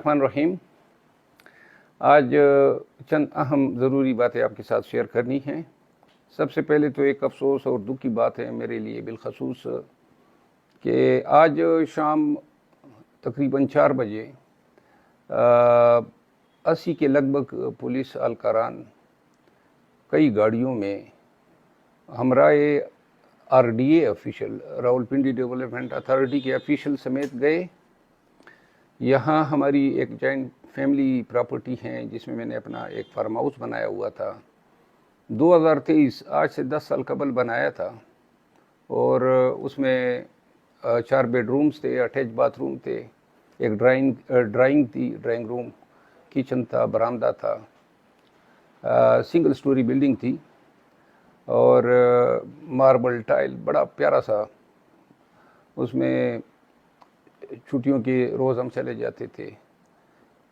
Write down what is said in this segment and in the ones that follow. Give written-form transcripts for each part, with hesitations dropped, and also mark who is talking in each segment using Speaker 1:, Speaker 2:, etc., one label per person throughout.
Speaker 1: बिस्मिल्लाहिर्रहमानिर्रहीम। आज चंद अहम ज़रूरी बातें आपके साथ शेयर करनी हैं। सबसे पहले तो एक अफसोस और दुख की बात है मेरे लिए बिलखसूस कि आज शाम तकरीबन 4 बजे 80 के लगभग पुलिस अलकारान कई गाड़ियों में हमराए RDA official Rawalpindi development authority के ऑफिशियल समेत गए। यहाँ हमारी एक जॉइंट फैमिली प्रॉपर्टी है जिसमें मैंने अपना एक फार्म हाउस बनाया हुआ था। 2023 आज से 10 साल कबल बनाया था और उसमें 4 बेडरूम्स थे, अटैच बाथरूम थे, एक ड्राइंग रूम, किचन था, बरामदा था, सिंगल स्टोरी बिल्डिंग थी और मार्बल टाइल बड़ा प्यारा सा। उसमें छुट्टियों के रोज़ हम चले जाते थे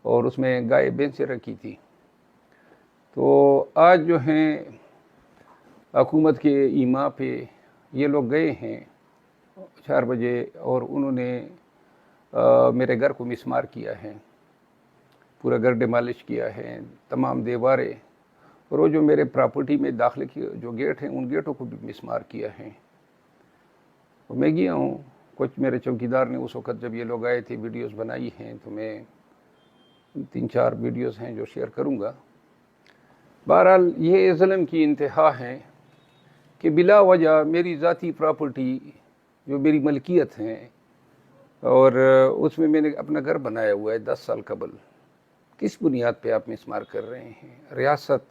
Speaker 1: और उसमें गाय भैंसें रखी थी। तो आज जो हैं हुकूमत के ईमा पे ये लोग गए हैं 4 बजे और उन्होंने मेरे घर को मिसमार किया है, पूरा घर डिमॉलिश किया है, तमाम दीवारें और वो जो मेरे प्रॉपर्टी में दाखिले की जो गेट हैं उन गेटों को भी मिसमार किया है। तो मैं गया हूँ, कुछ मेरे चौकीदार ने उस वक़्त जब ये लोग आए थे वीडियोस बनाई हैं, तो मैं 3-4 वीडियोस हैं जो शेयर करूँगा। बहरहाल ये ज़ुल्म की इंतहा है कि बिला वजह मेरी ज़ाती प्रॉपर्टी जो मेरी मलकियत है और उसमें मैंने अपना घर बनाया हुआ है 10 साल कबल, किस बुनियाद पे आप मिसमार कर रहे हैं? रियासत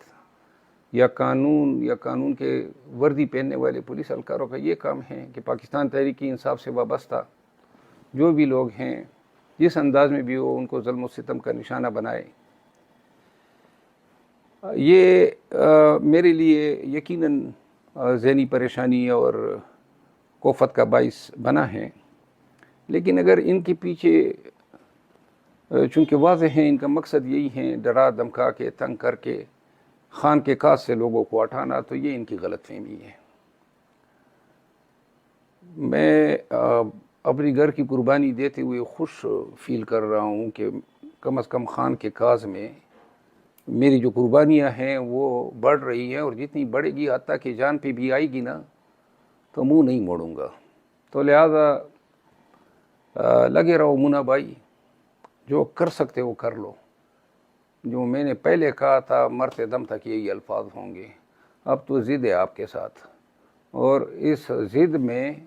Speaker 1: या कानून के वर्दी पहनने वाले पुलिस एहलकारों का ये काम है कि पाकिस्तान तहरीक इंसाफ से वाबस्ता जो भी लोग हैं जिस अंदाज में भी हो उनको ज़ुल्म और सितम का निशाना बनाए। ये मेरे लिए यकीनन ज़हनी परेशानी और कोफत का बाइस बना है। लेकिन अगर इनके पीछे चूँकि वाज़ेह हैं इनका मकसद यही है डरा धमका के तंग करके खान के काज से लोगों को हटाना, तो ये इनकी गलतफहमी है। मैं अपनी घर की कुर्बानी देते हुए खुश फील कर रहा हूँ कि कम से कम खान के काज में मेरी जो कुर्बानियाँ हैं वो बढ़ रही हैं और जितनी बढ़ेगी हत्ता कि जान पे भी आएगी ना तो मुंह नहीं मोड़ूंगा। तो लिहाजा लगे रहो मुन्ना भाई, जो कर सकते हो कर लो। जो मैंने पहले कहा था मरते दम तक यही अल्फाज होंगे। अब तो ज़िद है आपके साथ और इस ज़िद में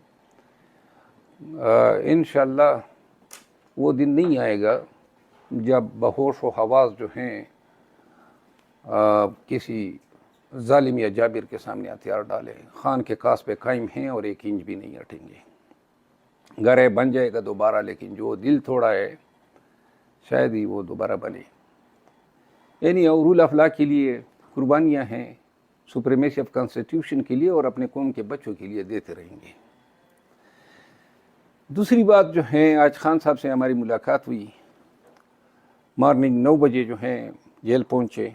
Speaker 1: इंशाअल्लाह वो दिन नहीं आएगा जब बहोश व हवास जो हैं किसी जालिम या जाबिर के सामने हथियार डाले। खान के कास पे कायम हैं और 1 इंच भी नहीं हटेंगे। घर है बन जाएगा दोबारा, लेकिन जो दिल थोड़ा है शायद ही वो दोबारा बने। यानी रूल ऑफ लॉ के लिए कुर्बानियाँ हैं, सुप्रीमेसी ऑफ कॉन्स्टिट्यूशन के लिए और अपने कौम के बच्चों के लिए देते रहेंगे। दूसरी बात जो है, आज खान साहब से हमारी मुलाकात हुई। मॉर्निंग 9 बजे जो हैं जेल पहुँचे।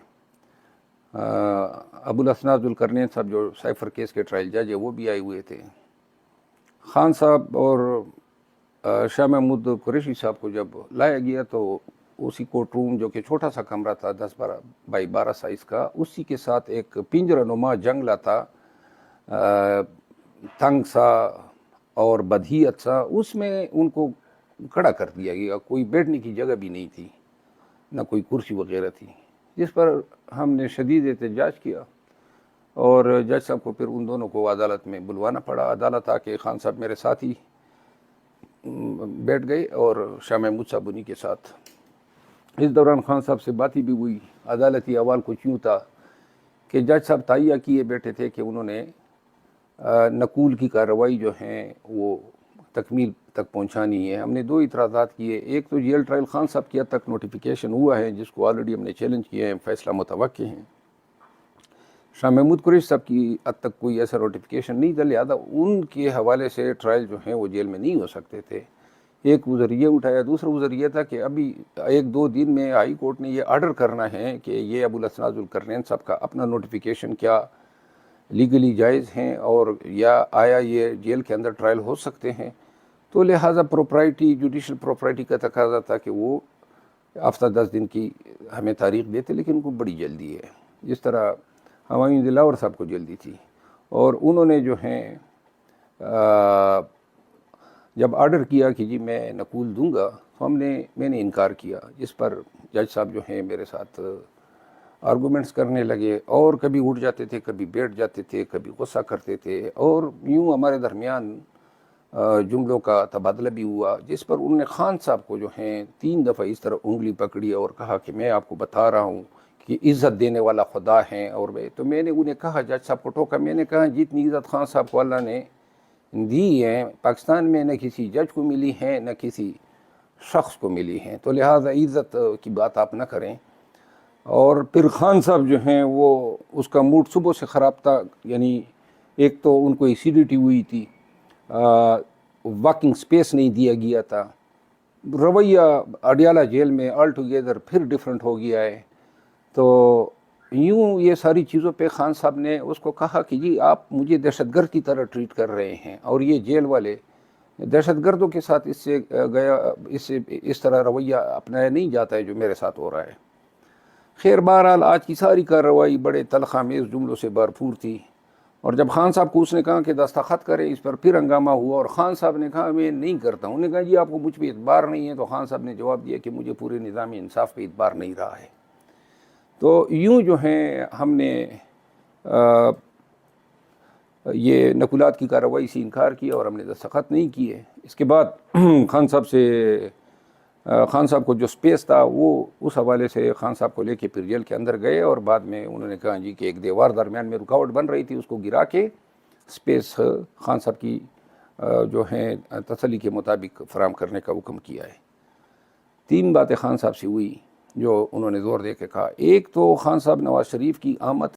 Speaker 1: अबुल हसन जुल्करनैन साहब जो साइफर केस के ट्रायल जज है वो भी आए हुए थे। खान साहब और शाह महमूद कुरैशी साहब को जब लाया गया तो उसी कोर्ट रूम जो कि छोटा सा कमरा था 10 बाई 12 साइज़ का, उसी के साथ एक पिंजरा नुमा जंगला था, तंग सा और बदहीयत सा। उसमें उनको खड़ा कर दिया गया। कोई बैठने की जगह भी नहीं थी, ना कोई कुर्सी वगैरह थी, जिस पर हमने शदीद एहतजाज किया और जज साहब को फिर उन दोनों को अदालत में बुलवाना पड़ा। अदालत आके खान साहब मेरे साथ ही बैठ गए और शाह महमूद साहब उन्हीं के साथ। इस दौरान खान साहब से बात भी हुई। अदालती अहवाल कुछ यूँ था कि जज साहब ताइया किए बैठे थे कि उन्होंने नकूल की कार्रवाई जो है वो तकमील तक पहुंचानी है। हमने 2 इतराज़ात किए। एक तो जेल ट्रायल खान साहब की हद तक नोटिफिकेशन हुआ है जिसको ऑलरेडी हमने चैलेंज किया है, फैसला मुतवक्किल है। शाह महमूद कुरैशी साहब की हद तक कोई ऐसा नोटिफिकेशन नहीं था, लिहाजा उनके हवाले से ट्रायल जो है वो जेल में नहीं हो सकते थे। एक उज़र ये उठाया। दूसरा उज़र ये था कि अभी 1-2 दिन में हाई कोर्ट ने ये आर्डर करना है कि ये अबुल हसन जुल्करनैन साहब का अपना नोटिफिकेशन क्या लीगली जायज़ हैं और या आया ये जेल के अंदर ट्रायल हो सकते हैं। तो लिहाजा प्रोप्राइटी, जुडिशल प्रोप्राइटी का तकाजा था कि वो ہفتہ 10 دن کی ہمیں تاریخ دیتے، لیکن ان کو بڑی جلدی ہے، جس طرح ہمایوں دلاور صاحب کو جلدی تھی، اور انہوں نے جو ہیں جب آرڈر کیا کہ جی میں نقول دوں گا، تو میں نے انکار کیا، جس پر جج صاحب جو ہیں میرے ساتھ آرگومنٹس کرنے لگے، اور کبھی اٹھ جاتے تھے، کبھی بیٹھ جاتے تھے، کبھی غصہ کرتے تھے، اور یوں ہمارے درمیان جملوں کا تبادلہ بھی ہوا، جس پر انہوں نے خان صاحب کو جو ہیں 3 دفعہ اس طرح انگلی پکڑی اور کہا کہ میں آپ کو بتا رہا ہوں کہ عزت دینے والا خدا ہے، اور میں نے انہیں کہا، جج صاحب کو ٹوکا، میں نے کہا جتنی عزت خان صاحب کو اللہ نے دی ہے پاکستان میں، نہ کسی جج کو ملی ہے، نہ کسی شخص کو ملی ہیں، تو لہٰذا عزت کی بات آپ نہ کریں۔ اور پھر خان صاحب جو ہیں وہ اس کا موڈ صبح سے خراب تھا، یعنی ایک تو ان کو ایسیڈیٹی ہوئی تھی، واکنگ سپیس نہیں دیا گیا تھا، رویہ اڈیالہ جیل میں آل ٹوگیدر پھر ڈیفرنٹ ہو گیا ہے، تو یوں یہ ساری چیزوں پہ خان صاحب نے اس کو کہا کہ جی آپ مجھے دہشت گرد کی طرح ٹریٹ کر رہے ہیں، اور یہ جیل والے دہشت گردوں کے ساتھ اس طرح رویہ اپنایا نہیں جاتا ہے جو میرے ساتھ ہو رہا ہے۔ خیر بہرحال آج کی ساری کارروائی بڑے تلخ آمیز جملوں سے بھرپور تھی، اور جب خان صاحب کو اس نے کہا کہ دستخط کرے اس پر، پھر ہنگامہ ہوا، اور خان صاحب نے کہا میں نہیں کرتا ہوں۔ انہوں نے کہا جی آپ کو مجھ پہ اعتبار نہیں ہے، تو خان صاحب نے جواب دیا کہ مجھے پورے نظام انصاف پہ اعتبار نہیں رہا ہے۔ تو یوں جو ہیں ہم نے یہ نقولات کی کارروائی سے انکار کیا، اور ہم نے دستخط نہیں کیے۔ اس کے بعد خان صاحب کو جو سپیس تھا وہ اس حوالے سے خان صاحب کو لے کے پھر جیل کے اندر گئے، اور بعد میں انہوں نے کہا جی کہ ایک دیوار درمیان میں رکاوٹ بن رہی تھی، اس کو گرا کے سپیس خان صاحب کی جو ہیں تسلی کے مطابق فراہم کرنے کا حکم کیا ہے۔ 3 باتیں خان صاحب سے ہوئی جو انہوں نے زور دے کے کہا۔ ایک تو خان صاحب نواز شریف کی آمد